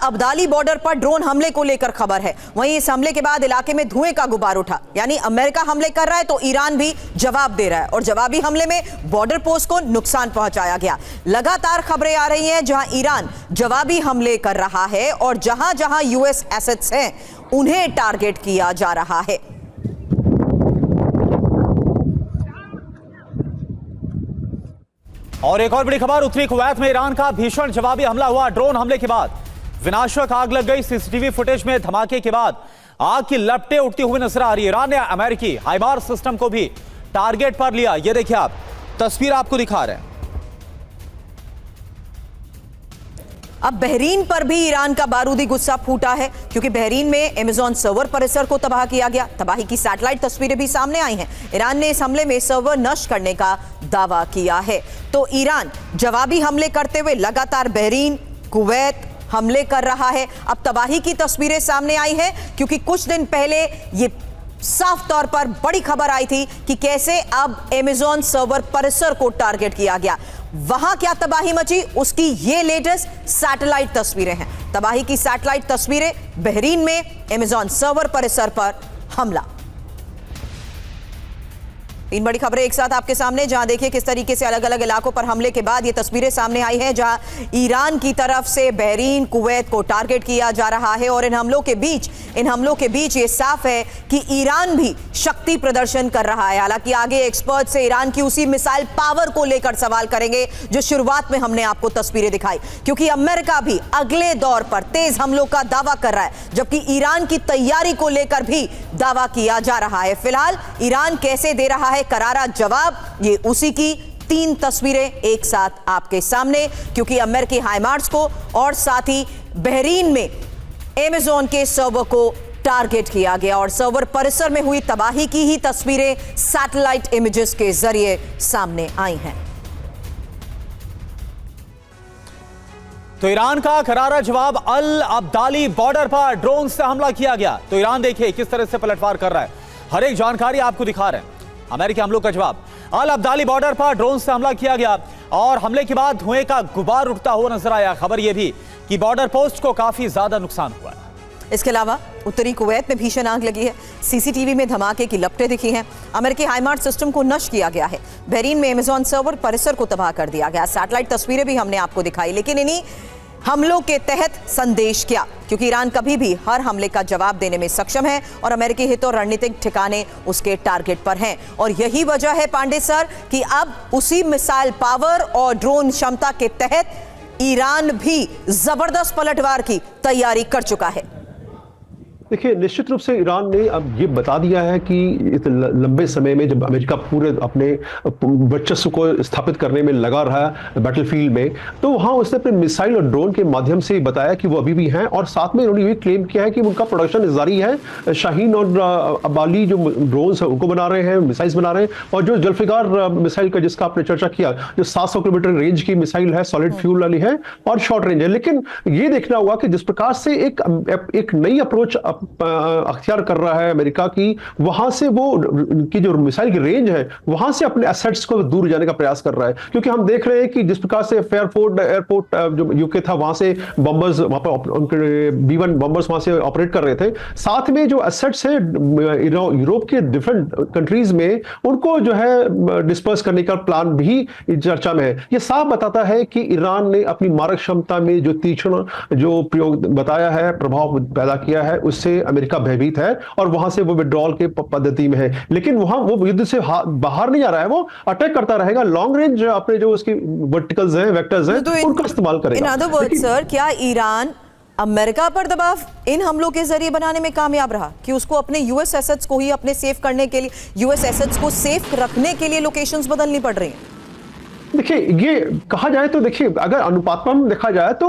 Abdali border पर drone हमले को लेकर खबर है। वहीं इस हमले के बाद इलाके में धुएं का गुबार उठा, यानी अमेरिका हमले कर रहा है तो ईरान भी जवाब दे रहा है और जवाबी हमले में बॉर्डर पोस्ट को नुकसान पहुंचाया गया। लगातार खबरें आ रही हैं जहां ईरान जवाबी हमले कर रहा है और जहां जहां यूएस एसेट्स हैं उन्हें टारगेट किया जा रहा है। और एक और बड़ी खबर, उत्तरी कुवैत में ईरान का भीषण जवाबी हमला हुआ। ड्रोन हमले के बाद विनाशक आग लग गई। सीसीटीवी फुटेज में धमाके के बाद आग की लपटें उठती हुई नजर आ रही है। ईरान ने अमेरिकी हाइमार्स सिस्टम को भी टारगेट पर लिया। ये देखिए, आप तस्वीर आपको दिखा रहे हैं। अब बहरीन पर भी ईरान का बारूदी गुस्सा फूटा है, क्योंकि बहरीन में अमेज़न सर्वर परिसर को तबाह किया गया। तबाही की सैटेलाइट तस्वीरें भी सामने आई हैं। ईरान ने इस हमले में सर्वर नष्ट करने का दावा किया है। तो ईरान जवाबी हमले करते हुए लगातार बहरीन, कुवैत हमले कर रहा है। अब तबाही की तस्वीरें सामने आई हैं, क्योंकि कुछ दिन पहले ये साफ तौर पर बड़ी खबर आई थी कि कैसे अब अमेज़न सर्वर परिसर को टारगेट किया गया। वहां क्या तबाही मची, उसकी ये लेटेस्ट सैटेलाइट तस्वीरें हैं। तबाही की सैटेलाइट तस्वीरें, बहरीन में अमेज़न सर्वर परिसर पर हमला। तीन बड़ी खबरें एक साथ आपके सामने, जहां देखिए किस तरीके से अलग अलग इलाकों पर हमले के बाद ये तस्वीरें सामने आई हैं, जहां ईरान की तरफ से बहरीन, कुवैत को टारगेट किया जा रहा है। और इन हमलों के बीच ये साफ है कि ईरान भी शक्ति प्रदर्शन कर रहा है। हालांकि आगे एक्सपर्ट से ईरान की उसी मिसाइल पावर को लेकर सवाल करेंगे जो शुरुआत में हमने आपको तस्वीरें दिखाई, क्योंकि अमेरिका भी अगले दौर पर तेज हमलों का दावा कर रहा है, जबकि ईरान की तैयारी को लेकर भी दावा किया जा रहा है। फिलहाल ईरान कैसे दे रहा है करारा जवाब, ये उसी की तीन तस्वीरें एक साथ आपके सामने, क्योंकि अमेरिकी हाइमार्स को और साथ ही बहरीन में अमेज़न के सर्वर को टारगेट किया गया और सर्वर परिसर में हुई तबाही की ही तस्वीरें सैटेलाइट इमेजेस के जरिए सामने आई हैं। तो ईरान का करारा जवाब, अल अब्दाली बॉर्डर पर ड्रोन से हमला किया गया। तो ईरान देखिए किस तरह से पलटवार कर रहा है, हर एक जानकारी आपको दिखा रहे हैं। अमेरिकी हमलों का जवाब, अल अब्दाली बॉर्डर पर ड्रोन से हमला किया गया और हमले के बाद धुएं का गुबार उठता हुआ नजर आया। खबर यह भी कि बॉर्डर पोस्ट को काफी ज्यादा नुकसान हुआ है। इसके अलावा उत्तरी कुवैत में भीषण आग लगी है। सीसीटीवी में धमाके की लपटें दिखी हैं। अमेरिकी हाइमार्स सिस्टम को नष्ट किया गया है। बहरीन में अमेज़न सर्वर परिसर को तबाह कर दिया गया। सैटेलाइट तस्वीरें भी हमने आपको दिखाई। लेकिन इन्हीं हमलों के तहत संदेश क्या, क्योंकि ईरान कभी भी हर हमले का जवाब देने में सक्षम है और अमेरिकी हित और रणनीतिक ठिकाने उसके टारगेट पर हैं। और यही वजह है पांडे सर कि अब उसी मिसाइल पावर और ड्रोन क्षमता के तहत ईरान भी जबरदस्त पलटवार की तैयारी कर चुका है। देखिए, निश्चित रूप से ईरान ने अब ये बता दिया है कि इस लंबे समय में जब अमेरिका पूरे अपने वर्चस्व को स्थापित करने में लगा रहा है बैटलफील्ड में, तो वहाँ उसने अपने मिसाइल और ड्रोन के माध्यम से बताया कि वो अभी भी हैं। और साथ में उन्होंने ये क्लेम किया है कि उनका प्रोडक्शन जारी है। शाहीन और अब्दाली जो ड्रोन्स हैं उनको बना रहे हैं, मिसाइल्स बना रहे हैं। और जो जुल्फिकार मिसाइल का जिसका आपने चर्चा किया, जो 700 किलोमीटर रेंज की मिसाइल है, सॉलिड फ्यूल वाली है और शॉर्ट रेंज है। लेकिन ये देखना हुआ कि जिस प्रकार से एक नई अप्रोच अख्तियार कर रहा है अमेरिका की, वहां से वो की जो मिसाइल की रेंज है वहां से अपने एसेट्स को दूर जाने का प्रयास कर रहा है। क्योंकि हम देख रहे हैं कि जिस प्रकार से एयरपोर्ट जो यूके था, वहां से बम्बर्स, वहां पर उनके B-1 बम्बर्स वहां से ऑपरेट कर रहे थे। साथ में जो एसेट्स है यूरोप के डिफरेंट कंट्रीज में, उनको जो है डिस्पर्स करने का प्लान भी चर्चा में है। यह साफ बताता है कि ईरान ने अपनी मारक क्षमता में जो तीक्ष्ण जो प्रयोग बताया है, प्रभाव पैदा किया है, उससे अमेरिका भयभीत है और वहां से वो विड्रॉल के पद्धति में है। लेकिन वहां वो युद्ध से बाहर नहीं आ रहा है, वो अटैक करता रहेगा। लॉन्ग रेंज अपने जो उसकी वर्टिकल्स हैं, वेक्टर्स हैं, उनका इस्तेमाल करेगा। इन अदर वर्ड्स सर, क्या ईरान अमेरिका पर दबाव इन हमलों के जरिए बनाने में कामयाब रहा कि उसको अपने यूएस एसेट्स को ही अपने सेफ करने के लिए, यूएस एसेट्स को सेफ रखने के लिए लोकेशंस बदलनी पड़ रही हैं? देखिए, ये कहा जाए तो देखिए, अगर अनुपातन देखा जाए तो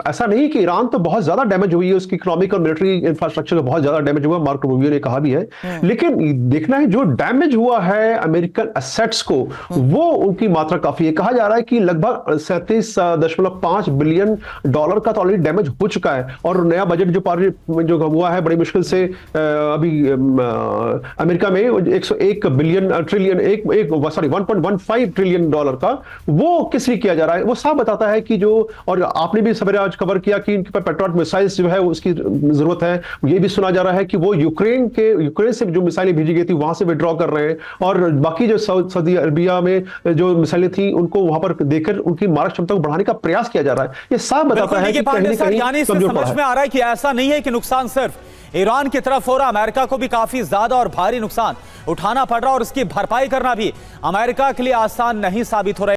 ऐसा नहीं कि ईरान तो बहुत ज्यादा डैमेज हुई है, उसकी इकोनॉमिक और मिलिट्री इंफ्रास्ट्रक्चर बहुत ज्यादा डैमेज हुआ, मार्को रूबियो ने कहा भी है। लेकिन देखना है जो डैमेज हुआ है अमेरिकन एसेट्स को, वो उनकी मात्रा काफी है। कहा जा रहा है कि लगभग 37.5 बिलियन डॉलर का तो ऑलरेडी डैमेज हो चुका है। और नया बजट जो हुआ है, बड़ी मुश्किल से अभी अमेरिका में 101 बिलियन ट्रिलियन 1.15 ट्रिलियन डॉलर का वो किस लिए किया जा रहा है, वो साफ बताता है कि जो, और आपने भी सवेरे आज खबर किया कि इनके पास पेट्रियट मिसाइल्स जो है उसकी जरूरत है। ये भी सुना जा रहा है कि वो यूक्रेन से जो मिसाइलें भेजी गई थी वहां से विड्रॉ कर रहे हैं, और बाकी जो सऊदी अरबिया में जो मिसाइलें थी उनको वहां पर देकर उनकी मारक क्षमता को बढ़ाने का प्रयास किया जा रहा है। ये साफ बताता है कि कहीं ना कहीं यानी कमजोर पड़ा समझ है। में आ रहा है कि ऐसा नहीं है कि नुकसान सिर्फ ईरान की तरफ हो रहा, अमेरिका को भी काफी ज्यादा और भारी नुकसान उठाना पड़ रहा और उसकी भरपाई करना भी अमेरिका के लिए आसान नहीं साबित हो रहा है।